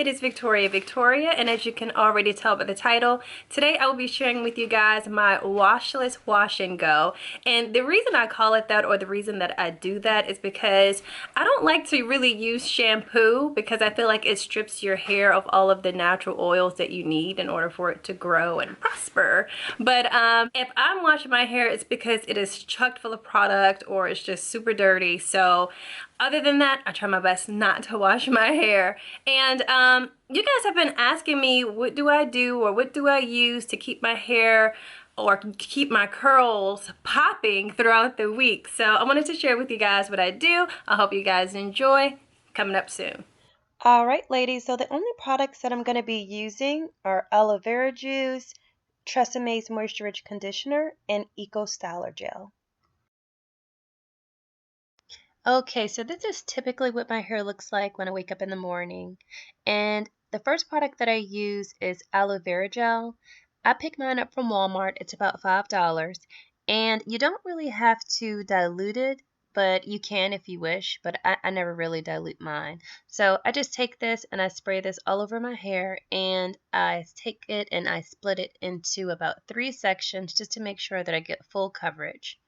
it is Victoria, and as you can already tell by the title, today I will be sharing with you guys my washless wash and go. And the reason I call it that, or the reason that I do that, is because I don't like to really use shampoo because I feel like it strips your hair of all of the natural oils that you need in order for it to grow and prosper. But if I'm washing my hair, it's because it is chocked full of product or it's just super dirty. So other than that, I try my best not to wash my hair. And you guys have been asking me, what do I do or what do I use to keep my hair or keep my curls popping throughout the week. So I wanted to share with you guys what I do. I hope you guys enjoy. Coming up soon. All right, ladies, so the only products that I'm going to be using are aloe vera juice, Treseme's Moisture Rich Conditioner, and Eco Styler Gel. Okay, so this is typically what my hair looks like when I wake up in the morning. And the first product that I use is aloe vera gel. I pick mine up from Walmart. It's about $5. And you don't really have to dilute it, but you can if you wish. But I never really dilute mine. So I just take this and I spray this all over my hair. And I take it and I split it into about 3 sections just to make sure that I get full coverage.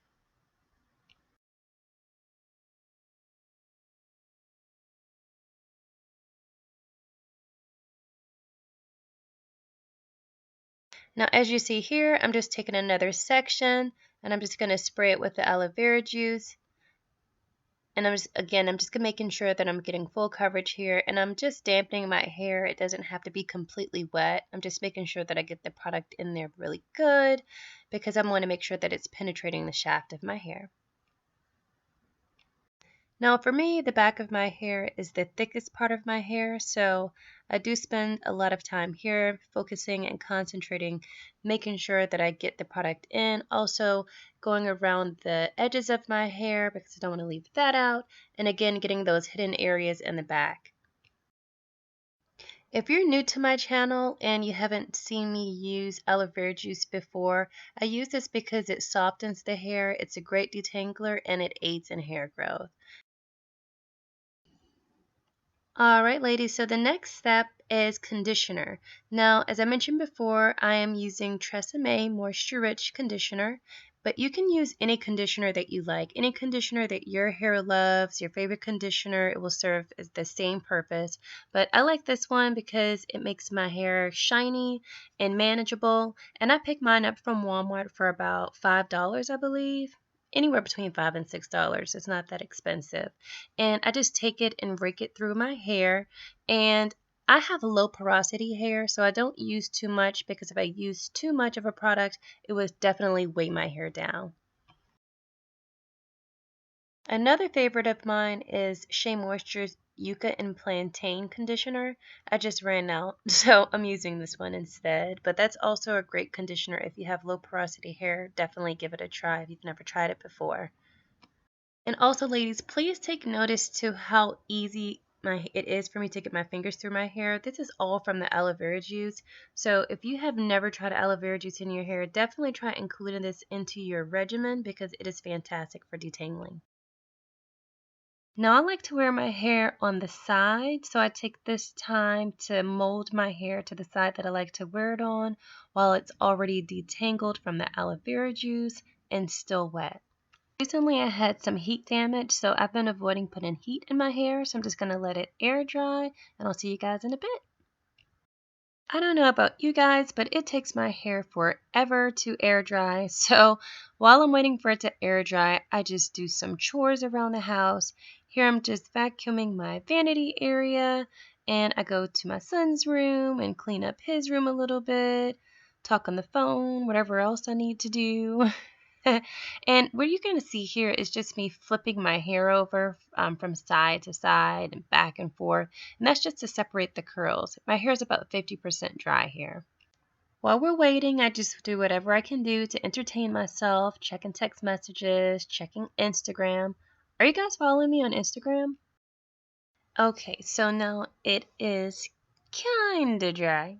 Now, as you see here, I'm just taking another section and I'm just going to spray it with the aloe vera juice. And I'm just making sure that I'm getting full coverage here, and I'm just dampening my hair. It doesn't have to be completely wet. I'm just making sure that I get the product in there really good because I want to make sure that it's penetrating the shaft of my hair. Now for me, the back of my hair is the thickest part of my hair, so I do spend a lot of time here focusing and concentrating, making sure that I get the product in. Also going around the edges of my hair because I don't want to leave that out, and again getting those hidden areas in the back. If you're new to my channel and you haven't seen me use aloe vera juice before, I use this because it softens the hair, it's a great detangler, and it aids in hair growth. All right, ladies, so the next step is conditioner. Now, as I mentioned before, I am using Tresemme Moisture Rich Conditioner, but you can use any conditioner that you like, any conditioner that your hair loves, your favorite conditioner. It will serve as the same purpose, but I like this one because it makes my hair shiny and manageable, and I picked mine up from Walmart for about $5, I believe. Anywhere between $5 and $6. It's not that expensive. And I just take it and rake it through my hair. And I have low porosity hair, so I don't use too much because if I use too much of a product, it would definitely weigh my hair down. Another favorite of mine is Shea Moisture's Yucca and Plantain Conditioner. I just ran out, so I'm using this one instead. But that's also a great conditioner if you have low porosity hair. Definitely give it a try if you've never tried it before. And also, ladies, please take notice to how easy it is for me to get my fingers through my hair. This is all from the aloe vera juice. So if you have never tried aloe vera juice in your hair, definitely try including this into your regimen because it is fantastic for detangling. Now I like to wear my hair on the side, so I take this time to mold my hair to the side that I like to wear it on while it's already detangled from the aloe vera juice and still wet. Recently I had some heat damage, so I've been avoiding putting heat in my hair, so I'm just going to let it air dry, and I'll see you guys in a bit. I don't know about you guys, but it takes my hair forever to air dry, so while I'm waiting for it to air dry, I just do some chores around the house. Here I'm just vacuuming my vanity area, and I go to my son's room and clean up his room a little bit, talk on the phone, whatever else I need to do. And what you're going to see here is just me flipping my hair over from side to side and back and forth. And that's just to separate the curls. My hair is about 50% dry here. While we're waiting, I just do whatever I can do to entertain myself, checking text messages, checking Instagram. Are you guys following me on Instagram? Okay, so now it is kind of dry.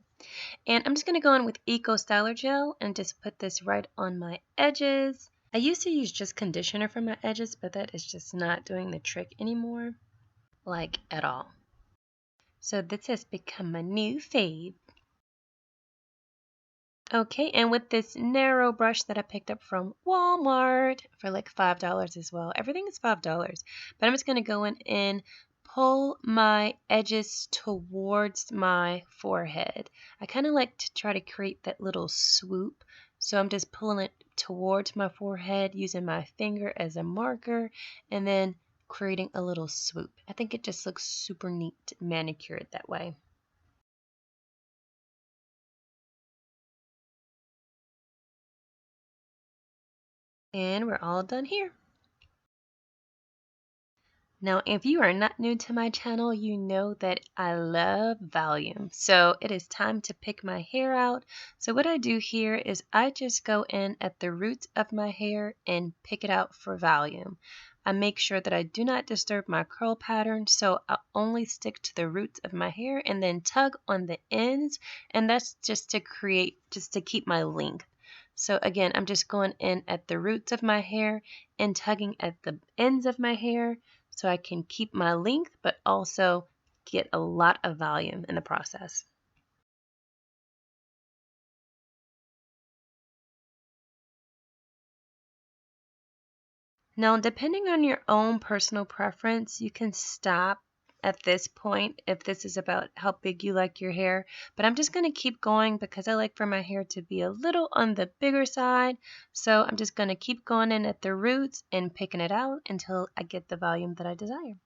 And I'm just going to go in with Eco Styler Gel and just put this right on my edges. I used to use just conditioner for my edges, but that is just not doing the trick anymore, like at all. So this has become my new fave. Okay, and with this narrow brush that I picked up from Walmart for like $5 as well. Everything is $5. But I'm just going to go in and pull my edges towards my forehead. I kind of like to try to create that little swoop. So I'm just pulling it towards my forehead using my finger as a marker and then creating a little swoop. I think it just looks super neat manicured that way. And we're all done here. Now, if you are not new to my channel, you know that I love volume. So it is time to pick my hair out. So what I do here is I just go in at the roots of my hair and pick it out for volume. I make sure that I do not disturb my curl pattern, so I only stick to the roots of my hair and then tug on the ends, and that's just to keep my length. So again, I'm just going in at the roots of my hair and tugging at the ends of my hair so I can keep my length but also get a lot of volume in the process. Now, depending on your own personal preference, you can stop at this point if this is about how big you like your hair. But I'm just going to keep going because I like for my hair to be a little on the bigger side. So I'm just going to keep going in at the roots and picking it out until I get the volume that I desire.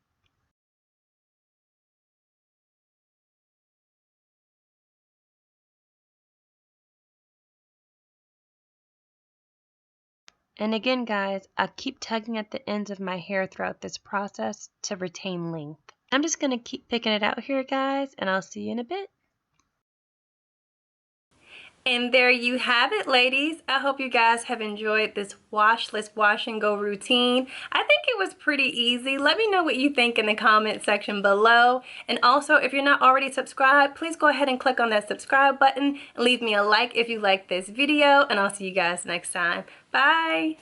And again, guys, I keep tugging at the ends of my hair throughout this process to retain length. I'm just going to keep picking it out here, guys, and I'll see you in a bit. And there you have it, ladies. I hope you guys have enjoyed this washless wash and go routine. I think it was pretty easy. Let me know what you think in the comment section below. And also, if you're not already subscribed, please go ahead and click on that subscribe button and leave me a like if you like this video. And I'll see you guys next time. Bye.